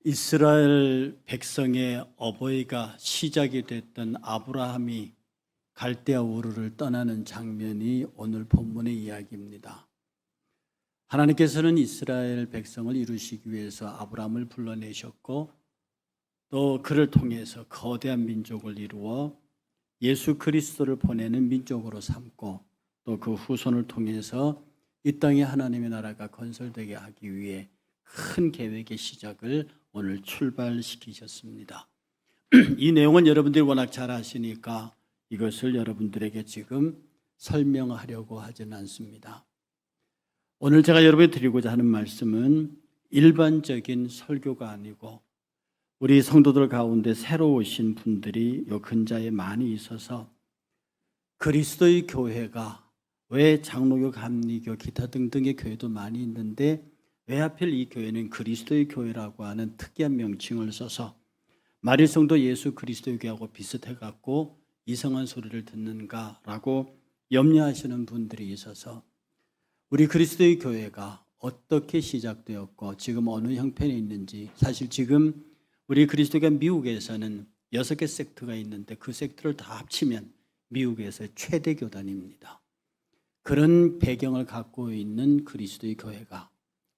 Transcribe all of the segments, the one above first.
이스라엘 백성의 어버이가 시작이 됐던 아브라함이 갈대아 우르를 떠나는 장면이 오늘 본문의 이야기입니다. 하나님께서는 이스라엘 백성을 이루시기 위해서 아브라함을 불러내셨고 또 그를 통해서 거대한 민족을 이루어 예수 그리스도를 보내는 민족으로 삼고 또 그 후손을 통해서 이 땅에 하나님의 나라가 건설되게 하기 위해 큰 계획의 시작을 오늘 출발시키셨습니다. 이 내용은 여러분들이 워낙 잘 아시니까 이것을 여러분들에게 지금 설명하려고 하지는 않습니다. 오늘 제가 여러분에게 드리고자 하는 말씀은 일반적인 설교가 아니고 우리 성도들 가운데 새로 오신 분들이 요 근자에 많이 있어서 그리스도의 교회가 왜 장로교, 감리교, 기타 등등의 교회도 많이 있는데 왜 하필 이 교회는 그리스도의 교회라고 하는 특이한 명칭을 써서 마릴성도 예수 그리스도의 교회하고 비슷해갖고 이상한 소리를 듣는가라고 염려하시는 분들이 있어서 우리 그리스도의 교회가 어떻게 시작되었고 지금 어느 형편에 있는지, 사실 지금 우리 그리스도교회 미국에서는 6개 섹트가 있는데 그 섹트를 다 합치면 미국에서의 최대 교단입니다. 그런 배경을 갖고 있는 그리스도의 교회가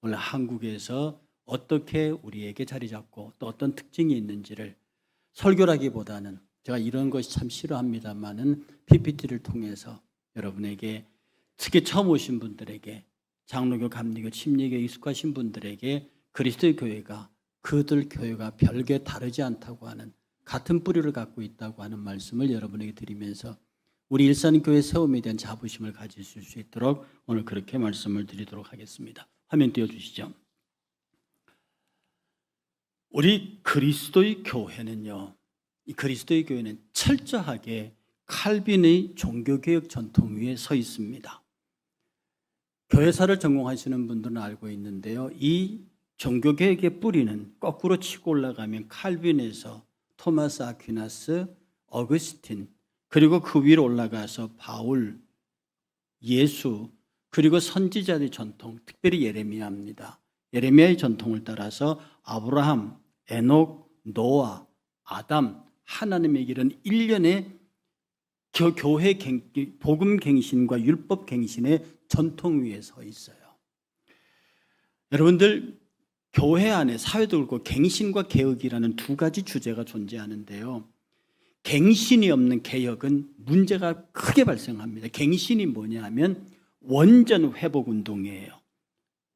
오늘 한국에서 어떻게 우리에게 자리 잡고 또 어떤 특징이 있는지를 설교라기보다는, 제가 이런 것이 참 싫어합니다만은 PPT를 통해서 여러분에게, 특히 처음 오신 분들에게, 장로교, 감리교, 침례교에 익숙하신 분들에게 그리스도의 교회가 그들 교회가 별개 다르지 않다고 하는, 같은 뿌리를 갖고 있다고 하는 말씀을 여러분에게 드리면서 우리 일산교회 세움에 대한 자부심을 가지실 수 있도록 오늘 그렇게 말씀을 드리도록 하겠습니다. 화면 띄워주시죠. 우리 그리스도의 교회는요, 이 그리스도의 교회는 철저하게 칼빈의 종교개혁 전통 위에 서 있습니다. 교회사를 전공하시는 분들은 알고 있는데요, 이 종교개혁의 뿌리는 거꾸로 치고 올라가면 칼빈에서 토마스 아퀴나스, 어거스틴, 그리고 그 위로 올라가서 바울, 예수, 그리고 선지자의 전통, 특별히 예레미야입니다. 예레미야의 전통을 따라서 아브라함, 에녹, 노아, 아담, 하나님의 길은 일련의 교회 복음 갱신과 율법 갱신의 전통 위에 서 있어요. 여러분들, 교회 안에 사회도 그렇고 갱신과 개혁이라는 두 가지 주제가 존재하는데요, 갱신이 없는 개혁은 문제가 크게 발생합니다. 갱신이 뭐냐 하면 원전 회복 운동이에요.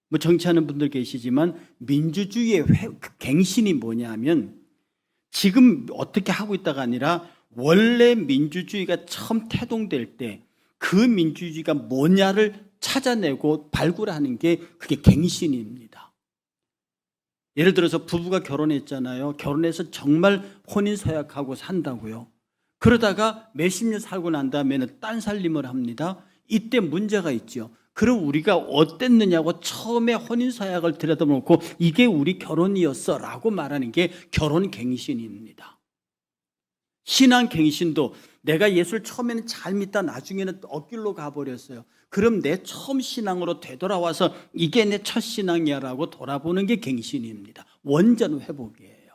뭐 정치하는 분들 계시지만 민주주의의 갱신이 뭐냐 하면 지금 어떻게 하고 있다가 아니라 원래 민주주의가 처음 태동될 때 그 민주주의가 뭐냐를 찾아내고 발굴하는 게 그게 갱신입니다. 예를 들어서 부부가 결혼했잖아요. 결혼해서 정말 혼인서약하고 산다고요. 그러다가 몇십 년 살고 난 다음에는 딴 살림을 합니다. 이때 문제가 있죠. 그럼 우리가 어땠느냐고 처음에 혼인서약을 들여다보고 이게 우리 결혼이었어 라고 말하는 게 결혼갱신입니다. 신앙갱신도 내가 예수를 처음에는 잘 믿다 나중에는 엇길로 가버렸어요. 그럼 내 처음 신앙으로 되돌아와서 이게 내 첫 신앙이야 라고 돌아보는 게 갱신입니다. 원전 회복이에요.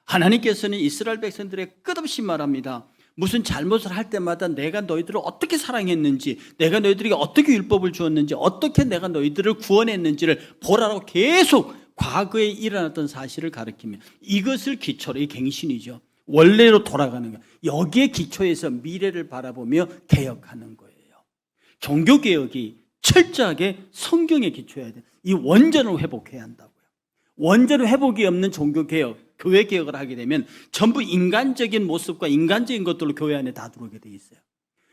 하나님께서는 이스라엘 백성들에게 끝없이 말합니다. 무슨 잘못을 할 때마다 내가 너희들을 어떻게 사랑했는지, 내가 너희들에게 어떻게 율법을 주었는지, 어떻게 내가 너희들을 구원했는지를 보라고 계속 과거에 일어났던 사실을 가르치며, 이것을 기초로, 이 갱신이죠. 원래로 돌아가는 거예요. 여기에 기초해서 미래를 바라보며 개혁하는 거예요. 종교개혁이 철저하게 성경에 기초해야 돼요. 이 원전을 회복해야 한다고요. 원전 회복이 없는 종교개혁, 교회개혁을 하게 되면 전부 인간적인 모습과 인간적인 것들로 교회 안에 다 들어오게 돼 있어요.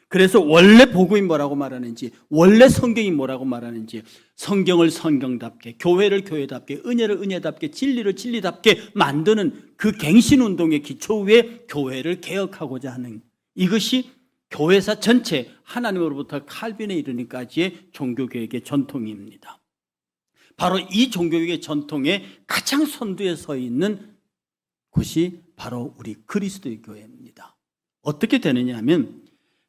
그래서 원래 복음이 뭐라고 말하는지, 원래 성경이 뭐라고 말하는지, 성경을 성경답게, 교회를 교회답게, 은혜를 은혜답게, 진리를 진리답게 만드는 그 갱신운동의 기초 위에 교회를 개혁하고자 하는, 이것이 교회사 전체 하나님으로부터 칼빈에 이르기까지의 종교개혁의 전통입니다. 바로 이 종교개혁의 전통의 가장 선두에 서 있는 곳이 바로 우리 그리스도의 교회입니다. 어떻게 되느냐 하면,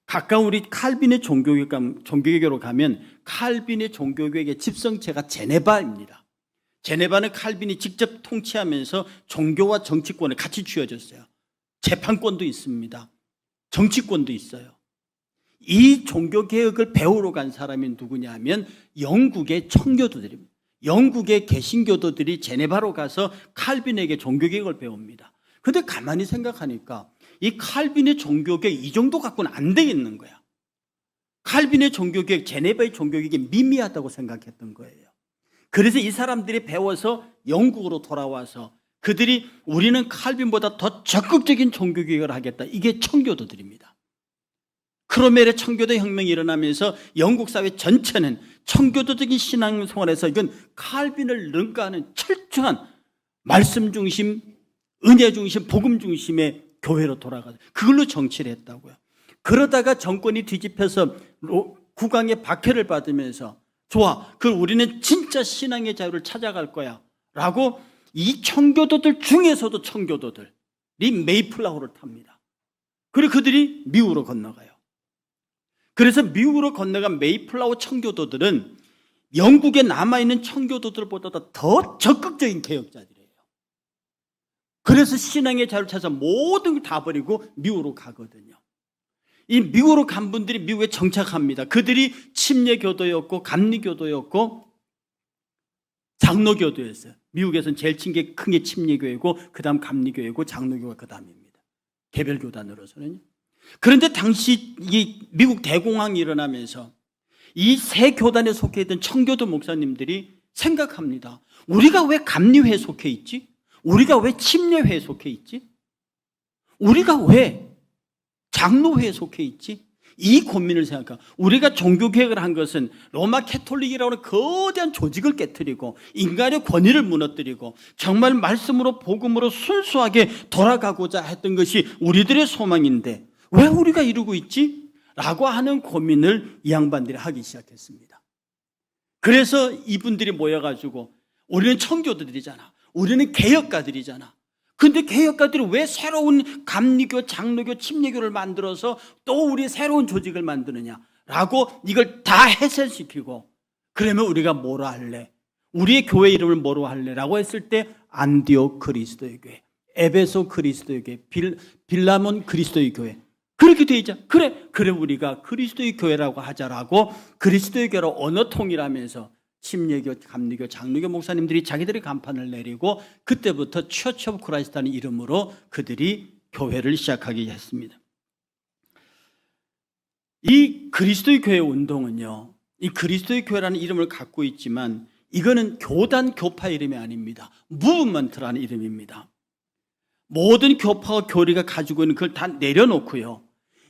가까운 우리 칼빈의 종교개혁으로 가면 칼빈의 종교개혁의 집성체가 제네바입니다. 제네바는 칼빈이 직접 통치하면서 종교와 정치권을 같이 쥐어줬어요. 재판권도 있습니다. 정치권도 있어요. 이 종교개혁을 배우러 간 사람이 누구냐 하면 영국의 청교도들입니다. 영국의 개신교도들이 제네바로 가서 칼빈에게 종교개혁을 배웁니다. 그런데 가만히 생각하니까 이 칼빈의 종교개혁 이 정도 갖고는 안 되겠는 거야. 칼빈의 종교개혁, 제네바의 종교개혁이 미미하다고 생각했던 거예요. 그래서 이 사람들이 배워서 영국으로 돌아와서 그들이 우리는 칼빈보다 더 적극적인 종교개혁을 하겠다. 이게 청교도들입니다. 크로멜의 청교도 혁명이 일어나면서 영국 사회 전체는 청교도적인 신앙생활에서 이건 칼빈을 능가하는 철저한 말씀 중심, 은혜 중심, 복음 중심의 교회로 돌아가서 그걸로 정치를 했다고요. 그러다가 정권이 뒤집혀서 국왕의 박해를 받으면서 좋아, 그럼 우리는 진짜 신앙의 자유를 찾아갈 거야 라고 이 청교도들 중에서도 청교도들이 메이플라워를 탑니다. 그리고 그들이 미국으로 건너가요. 그래서 미국으로 건너간 메이플라워 청교도들은 영국에 남아있는 청교도들보다 더 적극적인 개혁자들이에요. 그래서 신앙의 자유를 찾아서 모든 걸 다 버리고 미국으로 가거든요. 이 미국으로 간 분들이 미국에 정착합니다. 그들이 침례교도였고 감리교도였고 장로교도였어요. 미국에서는 제일 큰 게 침례교회고 그 다음 감리교회고 장로교가 그 다음입니다. 개별교단으로서는요. 그런데 당시 이 미국 대공황이 일어나면서 이 세 교단에 속해 있던 청교도 목사님들이 생각합니다. 우리가 왜 감리회에 속해 있지? 우리가 왜 침례회에 속해 있지? 우리가 왜 장로회에 속해 있지? 이 고민을 생각하고 우리가 종교개혁을 한 것은 로마 캐톨릭이라고 하는 거대한 조직을 깨뜨리고 인간의 권위를 무너뜨리고 정말 말씀으로 복음으로 순수하게 돌아가고자 했던 것이 우리들의 소망인데 왜 우리가 이러고 있지? 라고 하는 고민을 이 양반들이 하기 시작했습니다. 그래서 이분들이 모여가지고 우리는 청교도들이잖아. 우리는 개혁가들이잖아. 근데 개혁가들이 왜 새로운 감리교, 장로교, 침례교를 만들어서 또 우리 새로운 조직을 만드느냐라고 이걸 다 해산시키고 그러면 우리가 뭐라 할래? 우리의 교회 이름을 뭐로 할래라고 했을 때 안디옥 그리스도의 교회, 에베소 그리스도의 교회, 빌라몬 그리스도의 교회 그렇게 돼 있잖아. 그래 우리가 그리스도의 교회라고 하자라고 그리스도의 교회로 언어 통일하면서 침례교, 감리교, 장로교 목사님들이 자기들의 간판을 내리고 그때부터 처치 오브 크라이스트라는 이름으로 그들이 교회를 시작하게 했습니다. 이 그리스도의 교회 운동은요, 이 그리스도의 교회라는 이름을 갖고 있지만 이거는 교단, 교파 이름이 아닙니다. 무브먼트라는 이름입니다. 모든 교파와 교리가 가지고 있는 그걸 다 내려놓고요,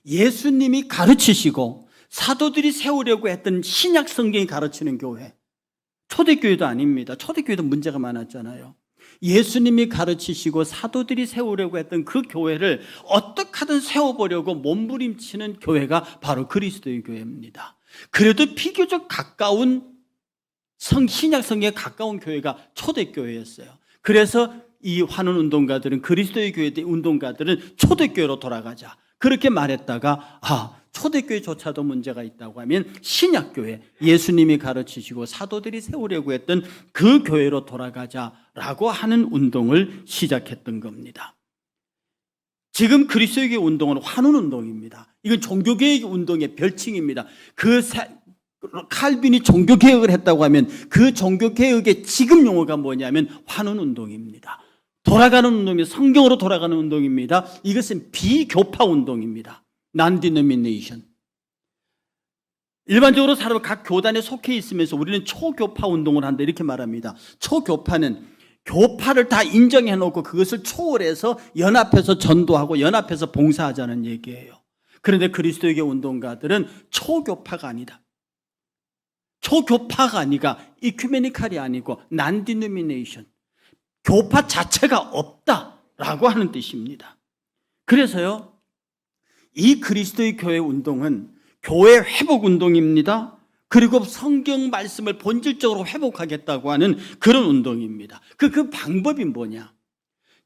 예수님이 가르치시고 사도들이 세우려고 했던 신약 성경이 가르치는 교회, 초대교회도 아닙니다. 초대교회도 문제가 많았잖아요. 예수님이 가르치시고 사도들이 세우려고 했던 그 교회를 어떻게 하든 세워보려고 몸부림치는 교회가 바로 그리스도의 교회입니다. 그래도 비교적 가까운 신약 성경에 가까운 교회가 초대교회였어요. 그래서 이 환원운동가들은, 그리스도의 교회 운동가들은 초대교회로 돌아가자 그렇게 말했다가 초대교회조차도 문제가 있다고 하면 신약교회, 예수님이 가르치시고 사도들이 세우려고 했던 그 교회로 돌아가자라고 하는 운동을 시작했던 겁니다. 지금 그리스도의 교회 운동은 환원운동입니다. 이건 종교개혁 운동의 별칭입니다. 칼빈이 종교개혁을 했다고 하면 그 종교개혁의 지금 용어가 뭐냐면 환원운동입니다. 돌아가는 운동입니다. 성경으로 돌아가는 운동입니다. 이것은 비교파 운동입니다. non-denomination. 일반적으로 사람 각 교단에 속해 있으면서 우리는 초교파 운동을 한다 이렇게 말합니다. 초교파는 교파를 다 인정해 놓고 그것을 초월해서 연합해서 전도하고 연합해서 봉사하자는 얘기예요. 그런데 그리스도의 운동가들은 초교파가 아니다. 초교파가 아니라 이큐메니칼이 아니고 non-denomination. 교파 자체가 없다라고 하는 뜻입니다. 그래서요, 이 그리스도의 교회 운동은 교회 회복 운동입니다. 그리고 성경 말씀을 본질적으로 회복하겠다고 하는 그런 운동입니다. 그 방법이 뭐냐?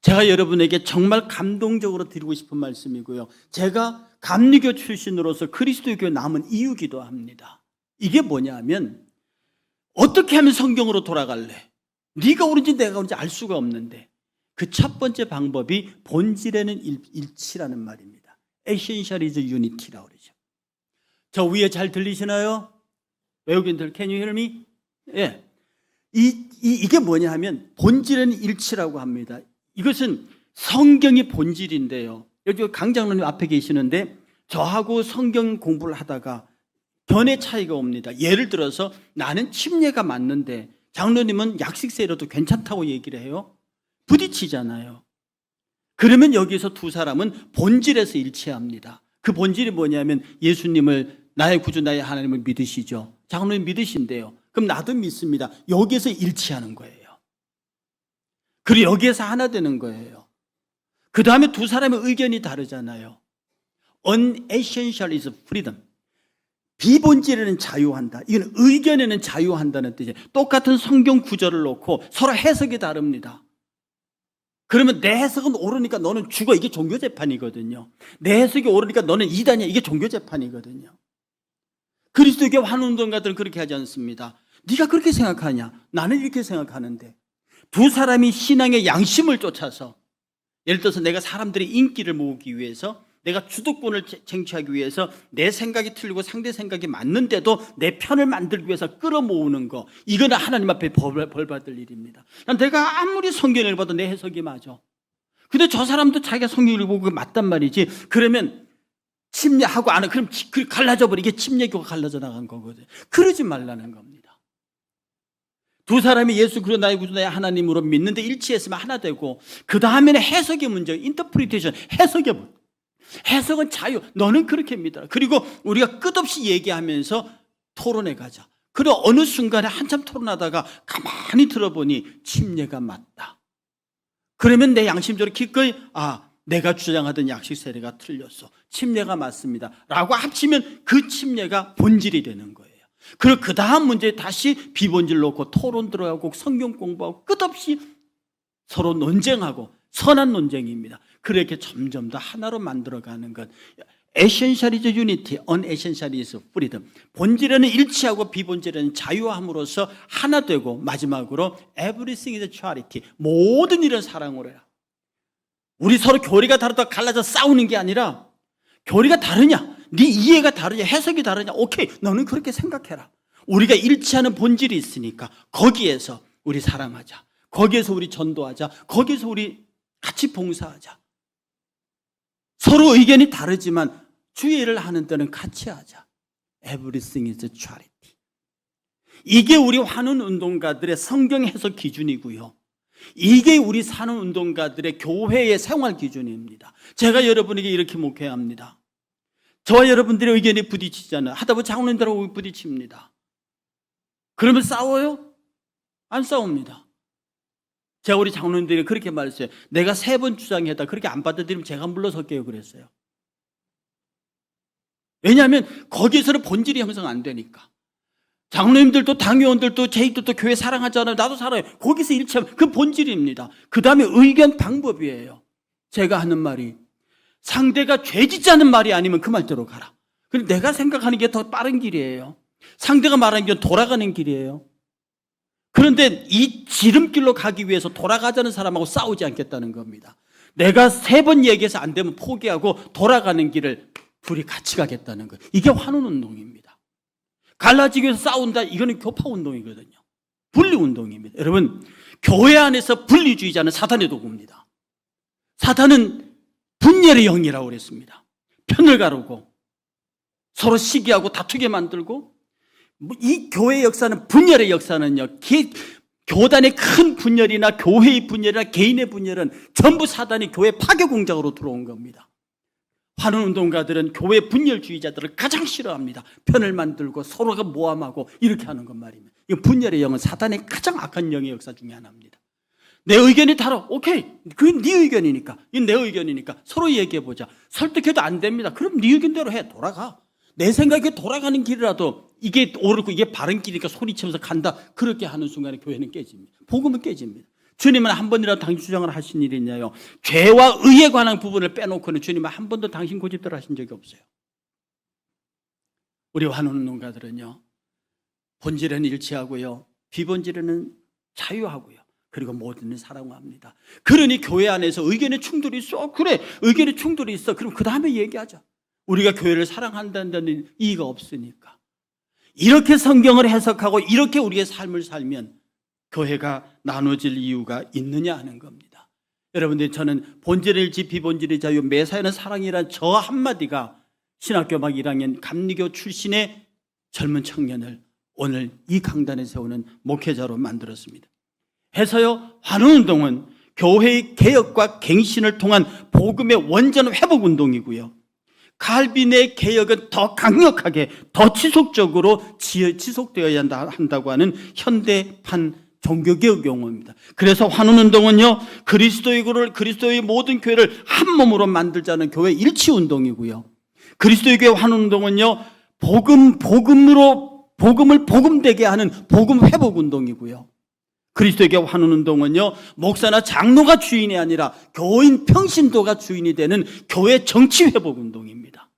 제가 여러분에게 정말 감동적으로 드리고 싶은 말씀이고요. 제가 감리교 출신으로서 그리스도의 교회 남은 이유기도 합니다. 이게 뭐냐 하면 어떻게 하면 성경으로 돌아갈래? 네가 옳은지 내가 옳은지 알 수가 없는데 그 첫 번째 방법이 본질에는 일치라는 말입니다. Essential is unity라고 그러죠. 저 위에 잘 들리시나요? 외국인들 can you hear me? 예. 이게 뭐냐 하면 본질에는 일치라고 합니다. 이것은 성경이 본질인데요. 여기 강장로님 앞에 계시는데 저하고 성경 공부를 하다가 견해 차이가 옵니다. 예를 들어서 나는 침례가 맞는데 장로님은 약식세례도 괜찮다고 얘기를 해요. 부딪히잖아요. 그러면 여기서 두 사람은 본질에서 일치합니다. 그 본질이 뭐냐면 예수님을 나의 구주 나의 하나님을 믿으시죠. 장로님 믿으신대요. 그럼 나도 믿습니다. 여기에서 일치하는 거예요. 그리고 여기에서 하나 되는 거예요. 그 다음에 두 사람의 의견이 다르잖아요. Unessential is freedom. 비본질에는 자유한다. 이건 의견에는 자유한다는 뜻이에요. 똑같은 성경 구절을 놓고 서로 해석이 다릅니다. 그러면 내 해석은 옳으니까 너는 죽어. 이게 종교재판이거든요. 내 해석이 옳으니까 너는 이단이야. 이게 종교재판이거든요. 그리스도교 환운동가들은 그렇게 하지 않습니다. 네가 그렇게 생각하냐? 나는 이렇게 생각하는데 두 사람이 신앙의 양심을 쫓아서 예를 들어서 내가 사람들의 인기를 모으기 위해서 내가 주도권을 쟁취하기 위해서 내 생각이 틀리고 상대 생각이 맞는데도 내 편을 만들기 위해서 끌어모으는 거, 이거는 하나님 앞에 벌 받을 일입니다. 내가 아무리 성경을 봐도 내 해석이 맞아. 근데 저 사람도 자기가 성경을 보고 그게 맞단 말이지. 그러면 침례하고 안 해. 그럼 갈라져 버려. 이게 침례교가 갈라져 나간 거거든요. 그러지 말라는 겁니다. 두 사람이 예수 그리스도 나의 구주 나의 하나님으로 믿는데 일치했으면 하나 되고, 그 다음에는 해석의 문제, 인터프리테이션, 해석의 문제. 해석은 자유. 너는 그렇게 믿어라. 그리고 우리가 끝없이 얘기하면서 토론해 가자. 그리고 어느 순간에 한참 토론하다가 가만히 들어보니 침례가 맞다. 그러면 내 양심적으로 기꺼이 내가 주장하던 약식 세례가 틀렸어. 침례가 맞습니다. 라고 합치면 그 침례가 본질이 되는 거예요. 그리고 그 다음 문제에 다시 비본질 놓고 토론 들어가고 성경 공부하고 끝없이 서로 논쟁하고 선한 논쟁입니다. 그렇게 점점 더 하나로 만들어가는 것. Essential is unity, unessential is freedom. 본질에는 일치하고 비본질에는 자유함으로써 하나 되고, 마지막으로 everything is charity. 모든 일은 사랑으로 해라. 우리 서로 교리가 다르다고 갈라져 싸우는 게 아니라, 교리가 다르냐, 네 이해가 다르냐, 해석이 다르냐, 오케이, 너는 그렇게 생각해라. 우리가 일치하는 본질이 있으니까 거기에서 우리 사랑하자. 거기에서 우리 전도하자. 거기에서 우리 같이 봉사하자. 서로 의견이 다르지만 주의 일을 하는 데는 같이 하자. Everything is charity. 이게 우리 환운 운동가들의 성경 해석 기준이고요. 이게 우리 산운 운동가들의 교회의 생활 기준입니다. 제가 여러분에게 이렇게 목회합니다. 저와 여러분들의 의견이 부딪히잖아요. 하다 보면 장로님들하고 부딪힙니다. 그러면 싸워요? 안 싸웁니다. 제가 우리 장로님들이 그렇게 말했어요. 내가 3번 주장했다. 그렇게 안 받아들이면 제가 물러설게요. 그랬어요. 왜냐하면 거기에서는 본질이 형성 안 되니까. 장로님들도 당회원들도 제익들도 교회 사랑하잖아요. 나도 사랑해요. 거기서 일치하면 그 본질입니다. 그 다음에 의견 방법이에요. 제가 하는 말이 상대가 죄짓자는 말이 아니면 그 말대로 가라. 근데 내가 생각하는 게 더 빠른 길이에요. 상대가 말하는 게 돌아가는 길이에요. 그런데 이 지름길로 가기 위해서 돌아가자는 사람하고 싸우지 않겠다는 겁니다. 내가 3번 얘기해서 안 되면 포기하고 돌아가는 길을 둘이 같이 가겠다는 거예요. 이게 환운 운동입니다. 갈라지기 위해서 싸운다, 이거는 교파 운동이거든요. 분리 운동입니다. 여러분, 교회 안에서 분리주의자는 사탄의 도구입니다. 사탄은 분열의 영이라고 그랬습니다. 편을 가르고 서로 시기하고 다투게 만들고, 이 교회의 역사는, 분열의 역사는요, 교단의 큰 분열이나 교회의 분열이나 개인의 분열은 전부 사단이 교회 파괴 공작으로 들어온 겁니다. 환운 운동가들은 교회 분열주의자들을 가장 싫어합니다. 편을 만들고 서로가 모함하고 이렇게 하는 것 말입니다. 이 분열의 영은 사단의 가장 악한 영의 역사 중에 하나입니다. 내 의견이 다르, 오케이, 그건 네 의견이니까, 이건 내 의견이니까 서로 얘기해보자. 설득해도 안 됩니다. 그럼 네 의견대로 해. 돌아가. 내 생각에 돌아가는 길이라도 이게 옳고 이게 바른 길이니까 소리치면서 간다. 그렇게 하는 순간에 교회는 깨집니다. 복음은 깨집니다. 주님은 한 번이라도 당신 주장을 하신 일이 있냐요? 죄와 의에 관한 부분을 빼놓고는 주님은 한 번도 당신 고집대로 하신 적이 없어요. 우리 환운동가들은요, 본질에는 일치하고요, 비본질에는 자유하고요. 그리고 모든 일 사랑합니다. 그러니 교회 안에서 의견의 충돌이 있어. 그래, 의견의 충돌이 있어. 그럼 그 다음에 얘기하자. 우리가 교회를 사랑한다는 이의가 없으니까. 이렇게 성경을 해석하고 이렇게 우리의 삶을 살면 교회가 나눠질 이유가 있느냐 하는 겁니다. 여러분들, 저는 본질일지 비본질의 자유, 매사에는 사랑이란 저 한마디가 신학교 막 1학년 감리교 출신의 젊은 청년을 오늘 이 강단에 세우는 목회자로 만들었습니다. 해서요, 환원운동은 교회의 개혁과 갱신을 통한 복음의 원전 회복 운동이고요, 칼빈의 개혁은 더 강력하게, 더 지속적으로 지속되어야 한다고 하는 현대판 종교개혁 용어입니다. 그래서 환원운동은요, 그리스도의 모든 교회를 한 몸으로 만들자는 교회 일치운동이고요, 그리스도의 교회 환원운동은요, 복음을 복음되게 하는 복음 회복 운동이고요, 그리스도의 교회 환원운동은요, 목사나 장로가 주인이 아니라 교인 평신도가 주인이 되는 교회 정치 회복 운동입니다.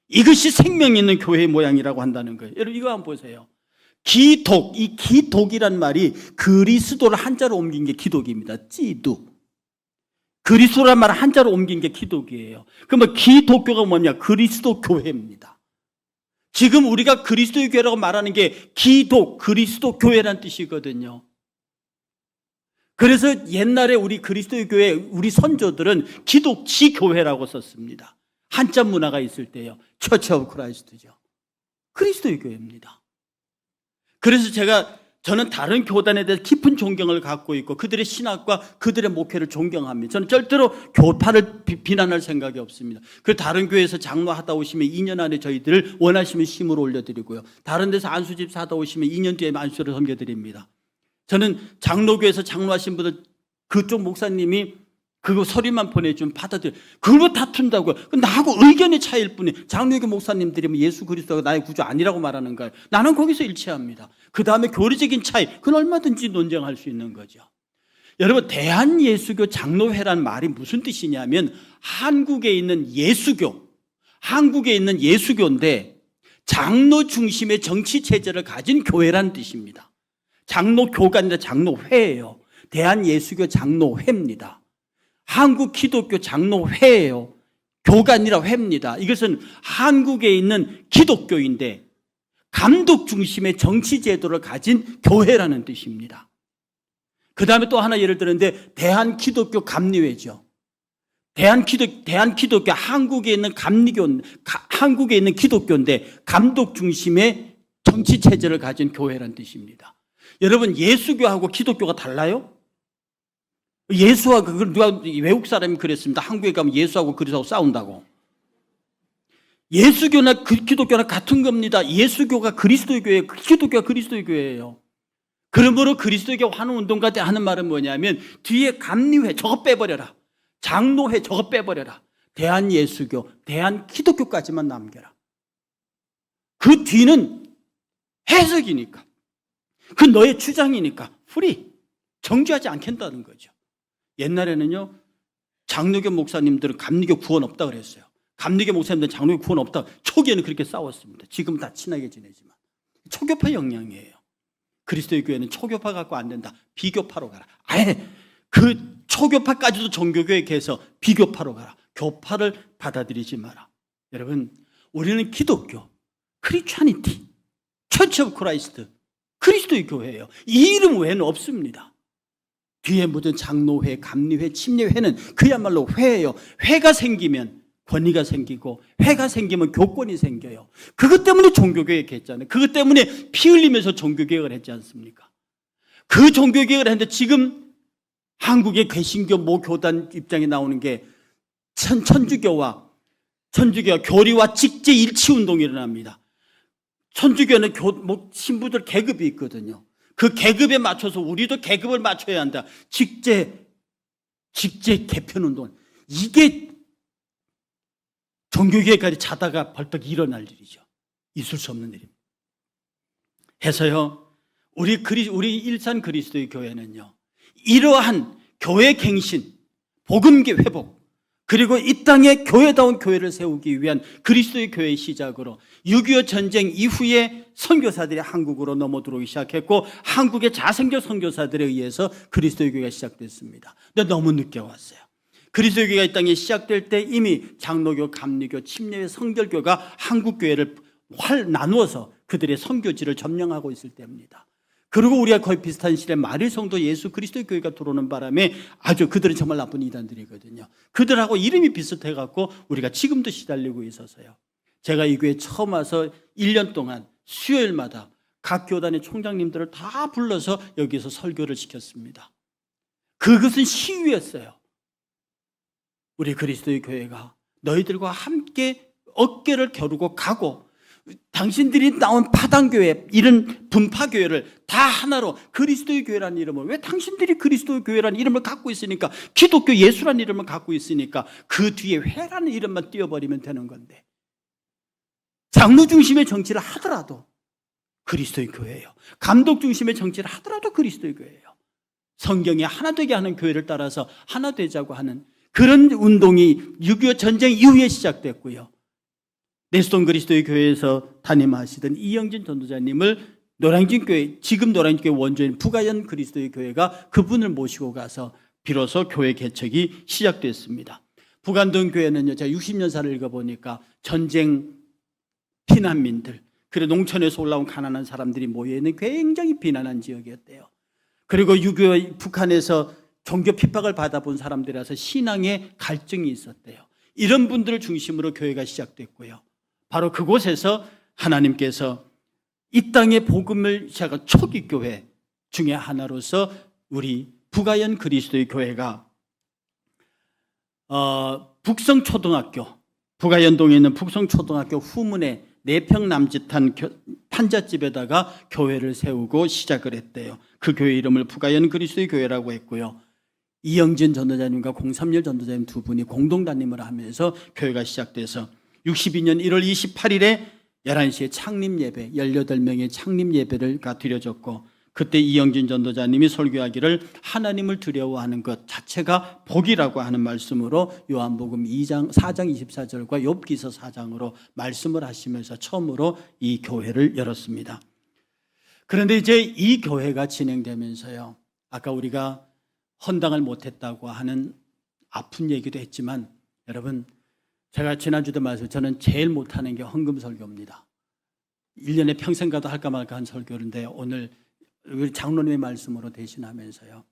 이것이 생명 있는 교회의 모양이라고 한다는 거예요. 여러분, 이거 한번 보세요. 기독, 이 기독이란 말이 그리스도를 한자로 옮긴 게 기독입니다. 찌두. 그리스도란 말을 한자로 옮긴 게 기독이에요. 그러면 기독교가 뭐냐? 그리스도 교회입니다. 지금 우리가 그리스도의 교회라고 말하는 게 기독, 그리스도 교회란 뜻이거든요. 그래서 옛날에 우리 그리스도의 교회, 우리 선조들은 기독지 교회라고 썼습니다. 한자 문화가 있을 때요. 처치 오브 크라이스트죠. 그리스도의 교회입니다. 그래서 저는 다른 교단에 대해서 깊은 존경을 갖고 있고 그들의 신학과 그들의 목회를 존경합니다. 저는 절대로 교파를 비난할 생각이 없습니다. 그 다른 교회에서 장로 하다 오시면 2년 안에 저희들을 원하시면 심으로 올려드리고요, 다른 데서 안수집사 하다 오시면 2년 뒤에 안수를 섬겨드립니다. 저는 장로교에서 장로하신 분들, 그쪽 목사님이 그거 서류만 보내주면 받아들여. 그걸 다툰다고요. 나하고 의견의 차이일 뿐이에요. 장로교 목사님들이 예수 그리스도가 나의 구주 아니라고 말하는 거예요. 나는 거기서 일치합니다. 그 다음에 교리적인 차이, 그건 얼마든지 논쟁할 수 있는 거죠. 여러분, 대한예수교 장로회라는 말이 무슨 뜻이냐면 한국에 있는 예수교인데 장로 중심의 정치 체제를 가진 교회라는 뜻입니다. 장로교가 아니라 장로회예요. 대한예수교 장로회입니다. 한국 기독교 장로회예요. 교가 아니라 회입니다. 이것은 한국에 있는 기독교인데 감독 중심의 정치 제도를 가진 교회라는 뜻입니다. 그 다음에 또 하나 예를 들었는데 대한기독교 감리회죠. 대한기독교, 한국에 있는 한국에 있는 기독교인데 감독 중심의 정치 체제를 가진 교회라는 뜻입니다. 여러분, 예수교하고 기독교가 달라요? 예수하고, 누가 외국 사람이 그랬습니다. 한국에 가면 예수하고 그리스도하고 싸운다고. 예수교나 기독교나 같은 겁니다. 예수교가 그리스도의 교회예요. 기독교가 그리스도의 교회예요. 그러므로 그리스도의 교회 환원운동가 때 하는 말은 뭐냐면 뒤에 감리회 저거 빼버려라, 장로회 저거 빼버려라, 대한예수교, 대한기독교까지만 남겨라. 그 뒤는 해석이니까, 그 너의 주장이니까 프리, 정죄하지 않겠다는 거죠. 옛날에는요, 장로교 목사님들은 감리교 구원 없다 그랬어요. 감리교 목사님들은 장로교 구원 없다. 초기에는 그렇게 싸웠습니다. 지금은 다 친하게 지내지만. 초교파 영향이에요. 그리스도의 교회는 초교파 갖고 안 된다. 비교파로 가라. 아예 그 초교파까지도 종교교회에 계서 비교파로 가라. 교파를 받아들이지 마라. 여러분, 우리는 기독교, 크리스찬이티, 처치 오브 크라이스트, 그리스도의 교회예요. 이 이름 외에는 없습니다. 뒤에 묻은 장로회, 감리회, 침례회는 그야말로 회예요. 회가 생기면 권위가 생기고 회가 생기면 교권이 생겨요. 그것 때문에 종교개혁 했잖아요. 그것 때문에 피 흘리면서 종교개혁을 했지 않습니까? 그 종교개혁을 했는데 지금 한국의 개신교 모 교단 입장에 나오는 게 천주교와 교리와 직제 일치 운동이 일어납니다. 천주교는 신부들 계급이 있거든요. 그 계급에 맞춰서 우리도 계급을 맞춰야 한다. 직제 개편 운동. 이게 종교개혁까지 자다가 벌떡 일어날 일이죠. 있을 수 없는 일입니다. 해서요, 우리 일산 그리스도의 교회는요, 이러한 교회 갱신, 복음계 회복, 그리고 이 땅에 교회다운 교회를 세우기 위한 그리스도의 교회의 시작으로 6.25 전쟁 이후에 선교사들이 한국으로 넘어 들어오기 시작했고 한국의 자생교 선교사들에 의해서 그리스도의 교회가 시작됐습니다. 근데 너무 늦게 왔어요. 그리스도의 교회가 이 땅에 시작될 때 이미 장로교, 감리교, 침례교, 성결교가 한국 교회를 나누어서 그들의 선교지를 점령하고 있을 때입니다. 그리고 우리가 거의 비슷한 시기에 마릴 성도 예수 그리스도의 교회가 들어오는 바람에 아주 그들은 정말 나쁜 이단들이거든요. 그들하고 이름이 비슷해갖고 우리가 지금도 시달리고 있어서요. 제가 이 교회에 처음 와서 1년 동안 수요일마다 각 교단의 총장님들을 다 불러서 여기서 설교를 시켰습니다. 그것은 시위였어요. 우리 그리스도의 교회가 너희들과 함께 어깨를 겨루고 가고 당신들이 나온 파당교회 이런 분파교회를 다 하나로 그리스도의 교회라는 이름을, 왜 당신들이 그리스도의 교회라는 이름을 갖고 있으니까, 기독교 예수라는 이름을 갖고 있으니까 그 뒤에 회라는 이름만 띄워버리면 되는 건데, 장로 중심의 정치를 하더라도 그리스도의 교회예요. 감독 중심의 정치를 하더라도 그리스도의 교회예요. 성경에 하나 되게 하는 교회를 따라서 하나 되자고 하는 그런 운동이 6.25 전쟁 이후에 시작됐고요. 내수동 그리스도의 교회에서 담임하시던 이영진 전도자님을 노량진교회, 지금 노량진교회 원조인 부가연 그리스도의 교회가 그분을 모시고 가서 비로소 교회 개척이 시작됐습니다. 부간동 교회는요, 제가 60년사를 읽어보니까 전쟁 피난민들, 그리고 농촌에서 올라온 가난한 사람들이 모여있는 굉장히 비난한 지역이었대요. 그리고 6.25 북한에서 종교 핍박을 받아본 사람들이라서 신앙의 갈증이 있었대요. 이런 분들을 중심으로 교회가 시작됐고요. 바로 그곳에서 하나님께서 이 땅의 복음을 시작한 초기 교회 중에 하나로서 우리 부가연 그리스도의 교회가 북성초등학교, 부가연동에 있는 북성초등학교 후문에 4평 남짓한 판잣집에다가 교회를 세우고 시작을 했대요. 그 교회 이름을 부가연 그리스도의 교회라고 했고요. 이영진 전도자님과 공삼열 전도자님 두 분이 공동 담임을 하면서 교회가 시작돼서 62년 1월 28일에 11시에 창립예배, 18명의 창립예배를 드려졌고, 그때 이영진 전도자님이 설교하기를 하나님을 두려워하는 것 자체가 복이라고 하는 말씀으로 요한복음 4장 24절과 욥기서 4장으로 말씀을 하시면서 처음으로 이 교회를 열었습니다. 그런데 이제 이 교회가 진행되면서요, 아까 우리가 헌당을 못했다고 하는 아픈 얘기도 했지만, 여러분, 제가 지난주도 말씀, 저는 제일 못하는 게 헌금 설교입니다. 1년에 평생 가도 할까 말까 한 설교인데 오늘 우리 장로님의 말씀으로 대신하면서요,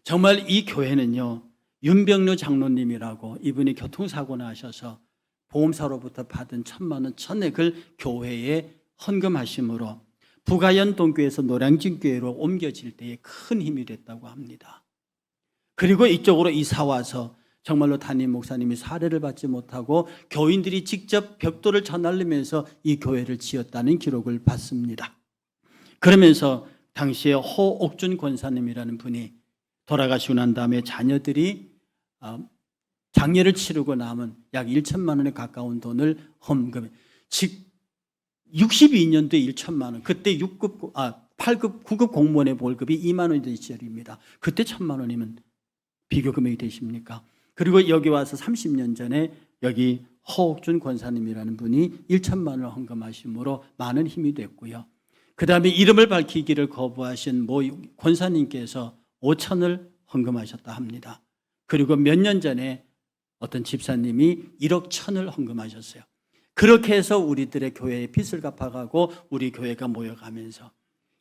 정말 이 교회는요, 윤병료 장로님이라고 이분이 교통사고 나셔서 보험사로부터 받은 1,000만 원 전액을 교회에 헌금하심으로 부가연 동교에서 노량진교회로 옮겨질 때에 큰 힘이 됐다고 합니다. 그리고 이쪽으로 이사와서 정말로 담임 목사님이 사례를 받지 못하고 교인들이 직접 벽돌을 쳐날리면서 이 교회를 지었다는 기록을 받습니다. 그러면서 당시에 호옥준 권사님이라는 분이 돌아가시고 난 다음에 자녀들이 장례를 치르고 남은 약 1천만 원에 가까운 돈을 헌금해, 즉 62년도에 1천만 원, 그때 8급, 9급 공무원의 월급이 2만 원이 시절입니다. 그때 1,000만 원이면 비교 금액이 되십니까? 그리고 여기 와서 30년 전에 여기 허옥준 권사님이라는 분이 1천만 원을 헌금하심으로 많은 힘이 됐고요. 그 다음에 이름을 밝히기를 거부하신 모 권사님께서 5천을 헌금하셨다 합니다. 그리고 몇 년 전에 어떤 집사님이 1억 1천을 헌금하셨어요. 그렇게 해서 우리들의 교회의 빚을 갚아가고 우리 교회가 모여가면서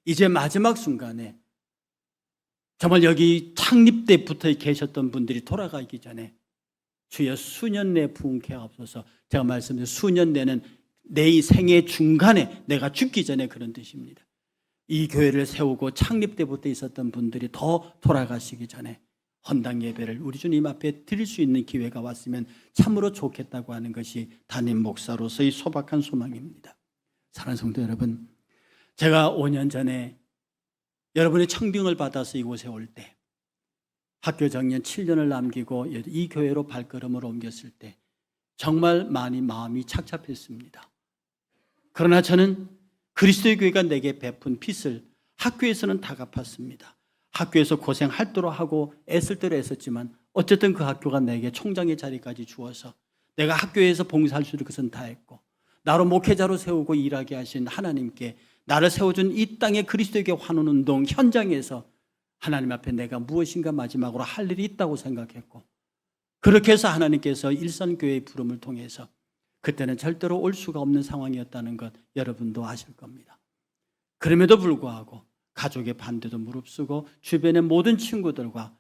이제 마지막 순간에 정말 여기 창립 때부터 계셨던 분들이 돌아가기 전에 주여 수년 내 부흥케 하옵소서. 제가 말씀드린 수년 내는 내 생애 중간에, 내가 죽기 전에 그런 뜻입니다. 이 교회를 세우고 창립 때부터 있었던 분들이 더 돌아가시기 전에 헌당 예배를 우리 주님 앞에 드릴 수 있는 기회가 왔으면 참으로 좋겠다고 하는 것이 담임 목사로서의 소박한 소망입니다. 사랑하는 성도 여러분, 제가 5년 전에 여러분의 청빙을 받아서 이곳에 올 때, 학교 정년 7년을 남기고 이 교회로 발걸음을 옮겼을 때 정말 많이 마음이 착잡했습니다. 그러나 저는 그리스도의 교회가 내게 베푼 빚을 학교에서는 다 갚았습니다. 학교에서 고생할 대로 하고 애쓸 대로 애썼지만 어쨌든 그 학교가 내게 총장의 자리까지 주어서 내가 학교에서 봉사할 수 있는 것은 다 했고, 나로 목회자로 세우고 일하게 하신 하나님께 나를 세워준 이 땅의 그리스도에게 환원운동 현장에서 하나님 앞에 내가 무엇인가 마지막으로 할 일이 있다고 생각했고, 그렇게 해서 하나님께서 일산교회의 부름을 통해서 그때는 절대로 올 수가 없는 상황이었다는 것 여러분도 아실 겁니다. 그럼에도 불구하고 가족의 반대도 무릅쓰고 주변의 모든 친구들과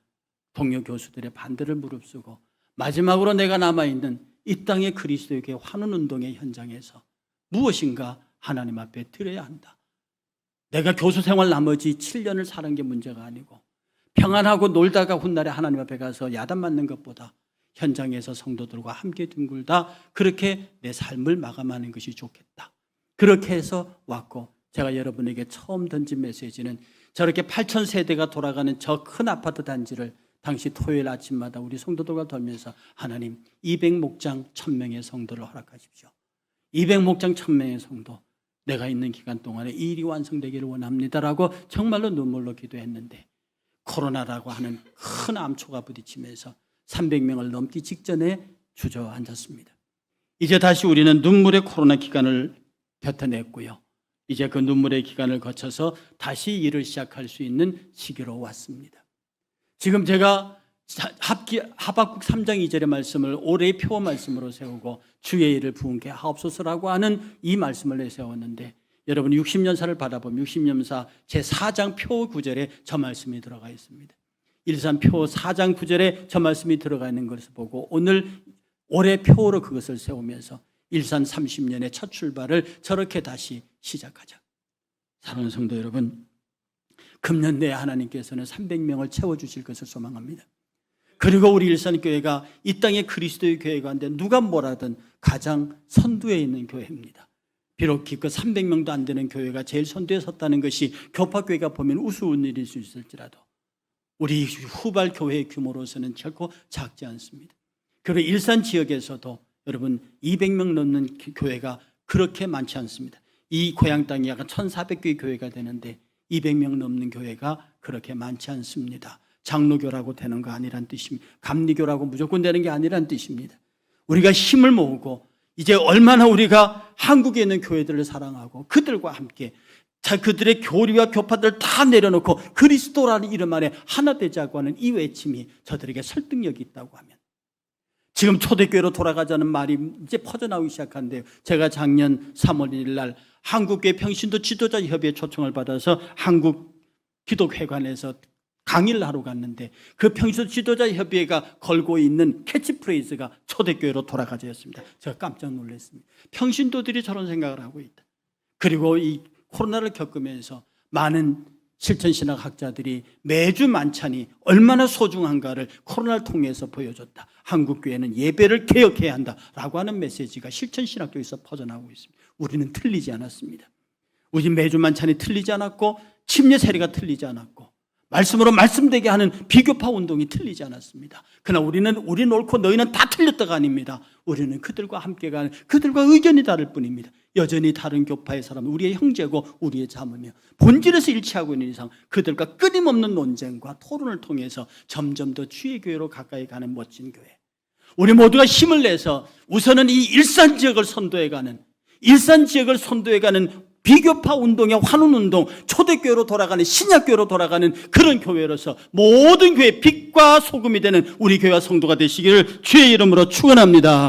동료 교수들의 반대를 무릅쓰고 마지막으로 내가 남아있는 이 땅의 그리스도에게 환원운동의 현장에서 무엇인가 하나님 앞에 드려야 한다. 내가 교수 생활 나머지 7년을 사는 게 문제가 아니고 평안하고 놀다가 훗날에 하나님 앞에 가서 야단 맞는 것보다 현장에서 성도들과 함께 둥글다 그렇게 내 삶을 마감하는 것이 좋겠다. 그렇게 해서 왔고, 제가 여러분에게 처음 던진 메시지는 저렇게 8,000세대가 돌아가는 저 큰 아파트 단지를 당시 토요일 아침마다 우리 성도들과 돌면서 하나님 200목장 1,000명의 성도를 허락하십시오. 200목장 1,000명의 성도, 내가 있는 기간 동안에 이 일이 완성되기를 원합니다라고 정말로 눈물로 기도했는데, 코로나라고 하는 큰 암초가 부딪히면서 300명을 넘기 직전에 주저앉았습니다. 이제 다시 우리는 눈물의 코로나 기간을 뱉어냈고요. 이제 그 눈물의 기간을 거쳐서 다시 일을 시작할 수 있는 시기로 왔습니다. 지금 제가 하박국 3장 2절의 말씀을 올해의 표 말씀으로 세우고 주의 일을 부은케 하옵소서라고 하는 이 말씀을 내세웠는데, 여러분 60년사를 바라보면 60년사 제4장 표 9절에 저 말씀이 들어가 있습니다. 일산 표 4장 9절에 저 말씀이 들어가 있는 것을 보고 오늘 올해 표로 그것을 세우면서 일산 30년의 첫 출발을 저렇게 다시 시작하자. 사랑하는 성도 여러분, 금년 내에 하나님께서는 300명을 채워주실 것을 소망합니다. 그리고 우리 일산교회가 이 땅에 그리스도의 교회가 한데 누가 뭐라든 가장 선두에 있는 교회입니다. 비록 기껏 300명도 안 되는 교회가 제일 선두에 섰다는 것이 교파교회가 보면 우스운 일일 수 있을지라도 우리 후발 교회의 규모로서는 결코 작지 않습니다. 그리고 일산 지역에서도 여러분 200명 넘는 교회가 그렇게 많지 않습니다. 이 고향 땅이 약간 1,400개의 교회가 되는데 200명 넘는 교회가 그렇게 많지 않습니다. 장로교라고 되는 거 아니란 뜻입니다. 감리교라고 무조건 되는 게 아니란 뜻입니다. 우리가 힘을 모으고 이제 얼마나 우리가 한국에 있는 교회들을 사랑하고 그들과 함께 그들의 교리와 교파들을 다 내려놓고 그리스도라는 이름 안에 하나 되자고 하는 이 외침이 저들에게 설득력이 있다고 하면, 지금 초대교회로 돌아가자는 말이 이제 퍼져나오기 시작한데요. 제가 작년 3월 1일 날 한국교회 평신도 지도자 협의회 초청을 받아서 한국 기독회관에서 강의를 하러 갔는데 그 평신도 지도자 협의회가 걸고 있는 캐치프레이즈가 초대교회로 돌아가자였습니다. 제가 깜짝 놀랐습니다. 평신도들이 저런 생각을 하고 있다. 그리고 이 코로나를 겪으면서 많은 실천신학학자들이 매주 만찬이 얼마나 소중한가를 코로나를 통해서 보여줬다. 한국교회는 예배를 개혁해야 한다라고 하는 메시지가 실천신학교에서 퍼져나오고 있습니다. 우리는 틀리지 않았습니다. 우리 매주 만찬이 틀리지 않았고 침례 세례가 틀리지 않았고 말씀으로 말씀되게 하는 비교파 운동이 틀리지 않았습니다. 그러나 우리는 옳고 너희는 다 틀렸다가 아닙니다. 우리는 그들과 함께 가는, 그들과 의견이 다를 뿐입니다. 여전히 다른 교파의 사람은 우리의 형제고 우리의 자매며 본질에서 일치하고 있는 이상 그들과 끊임없는 논쟁과 토론을 통해서 점점 더 주의 교회로 가까이 가는 멋진 교회. 우리 모두가 힘을 내서 우선은 이 일산 지역을 선도해가는 비교파 운동의 환원운동, 초대교회로 돌아가는 신약교회로 돌아가는 그런 교회로서 모든 교회 빛과 소금이 되는 우리 교회와 성도가 되시기를 주의 이름으로 축원합니다.